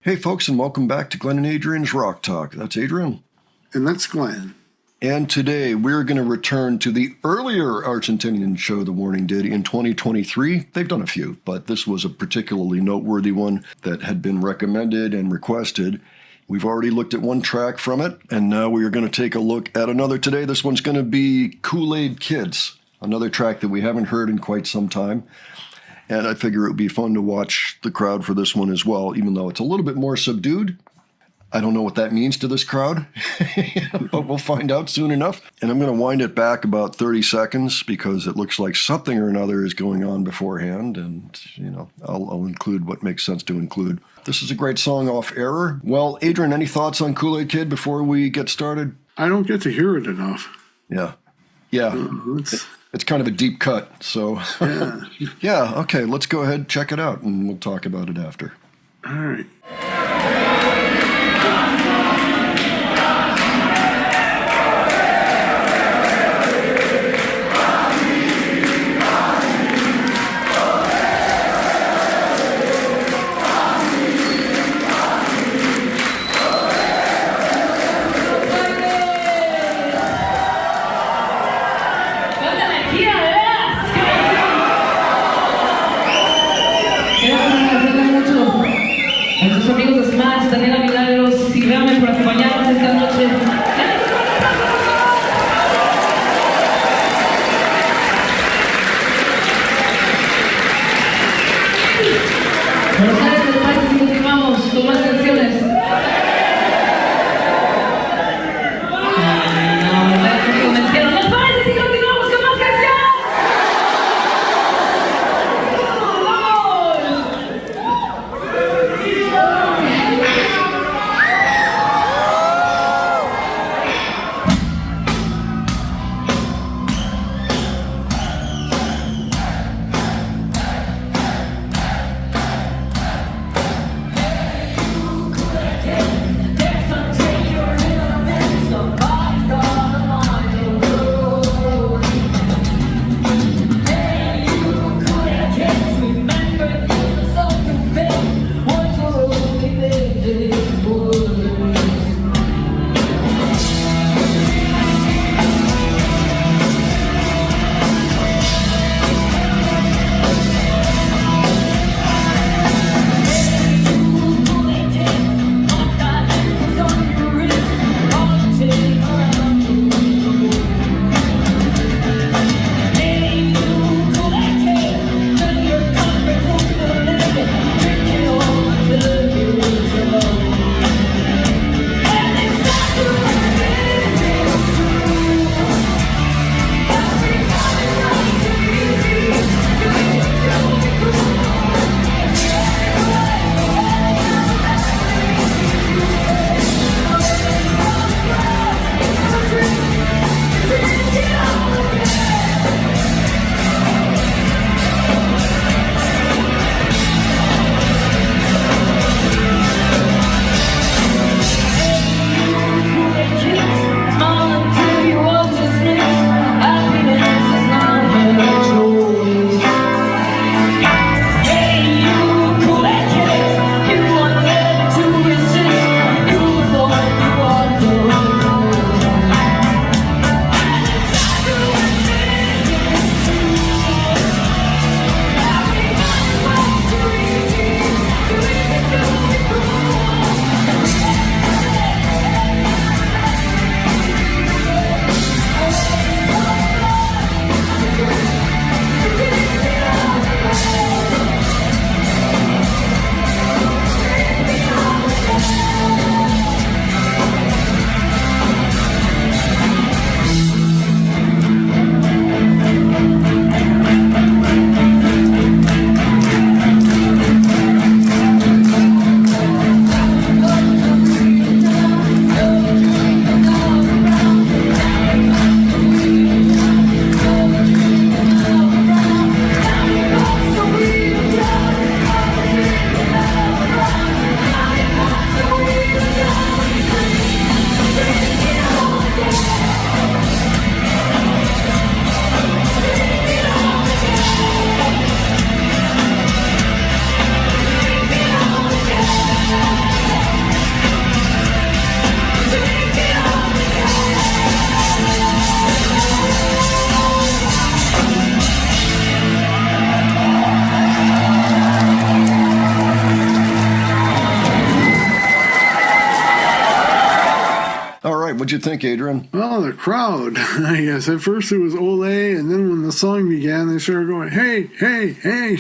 Hey folks, and welcome back to Glenn and Adrian's Rock Talk. That's Adrian. And that's Glenn. And today we're going to return to the earlier Argentinian show The Warning did in 2023. They've done a few, but this was a particularly noteworthy one that had been recommended and requested. We've already looked at one track from it, and now we are going to take a look at another today. This one's going to be Kool-Aid Kids, another track that we haven't heard in quite some time. And I figure it would be fun to watch the crowd for this one as well, even though it's a little bit more subdued. I don't know what that means to this crowd, but we'll find out soon enough. And I'm going to wind it back about 30 seconds because it looks like something or another is going on beforehand. And, I'll include what makes sense to include. This is a great song off Error. Well, Adrian, any thoughts on Kool-Aid Kid before we get started? I don't get to hear it enough. Yeah. It's kind of a deep cut, so yeah, okay, let's go ahead, check it out, and we'll talk about it after. All right. A sus amigos de Smash, Daniela por acompañarnos esta noche. Buenos Aires, les parece si continuamos con más canciones. No convencieron. ¿Les parece si continuamos con más canciones? What'd you think, Adrian? Well, the crowd, I guess. At first it was ole, and then when the song began, they started going, hey, hey, hey.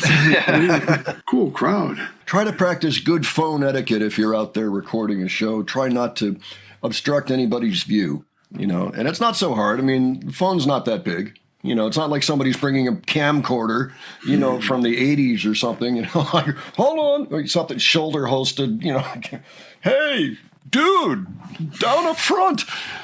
Cool crowd. Try to practice good phone etiquette if you're out there recording a show. Try not to obstruct anybody's view, and it's not so hard. I mean, the phone's not that big. It's not like somebody's bringing a camcorder, from the 80s or something, like, hold on, or something shoulder hosted, hey, dude, down up front.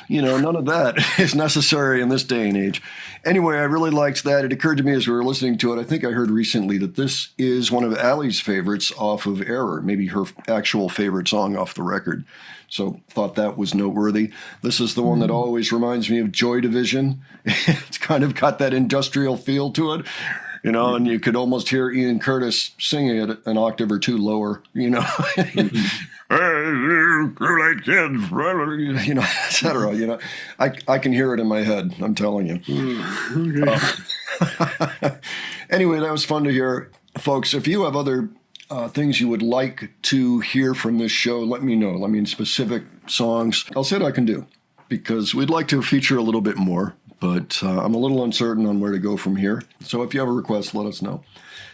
None of that is necessary in this day and age. Anyway, I really liked that. It occurred to me as we were listening to it, I think I heard recently that this is one of Allie's favorites off of Error, maybe her actual favorite song off the record. So thought that was noteworthy. This is the one that always reminds me of Joy Division. It's kind of got that industrial feel to it, and you could almost hear Ian Curtis singing it an octave or two lower, Hey, Kool-Aid kids, et cetera. I can hear it in my head, I'm telling you. Anyway, that was fun to hear. Folks, if you have other things you would like to hear from this show, let me know. I mean, specific songs. I'll see what I can do, because we'd like to feature a little bit more, but I'm a little uncertain on where to go from here. So if you have a request, let us know.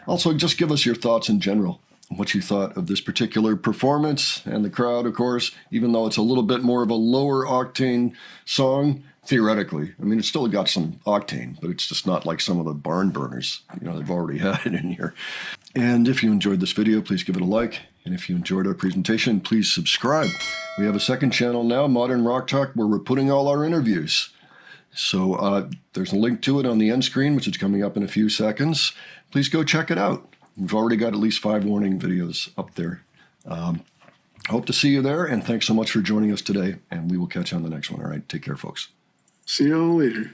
Also, just give us your thoughts in general, what you thought of this particular performance and the crowd, of course, even though it's a little bit more of a lower octane song, theoretically. I mean, it's still got some octane, but it's just not like some of the barn burners, they've already had it in here. And if you enjoyed this video, please give it a like. And if you enjoyed our presentation, please subscribe. We have a second channel now, Modern Rock Talk, where we're putting all our interviews. So there's a link to it on the end screen, which is coming up in a few seconds. Please go check it out. We've already got at least 5 warning videos up there. Hope to see you there, and thanks so much for joining us today, and we will catch you on the next one. All right, take care, folks. See you all later.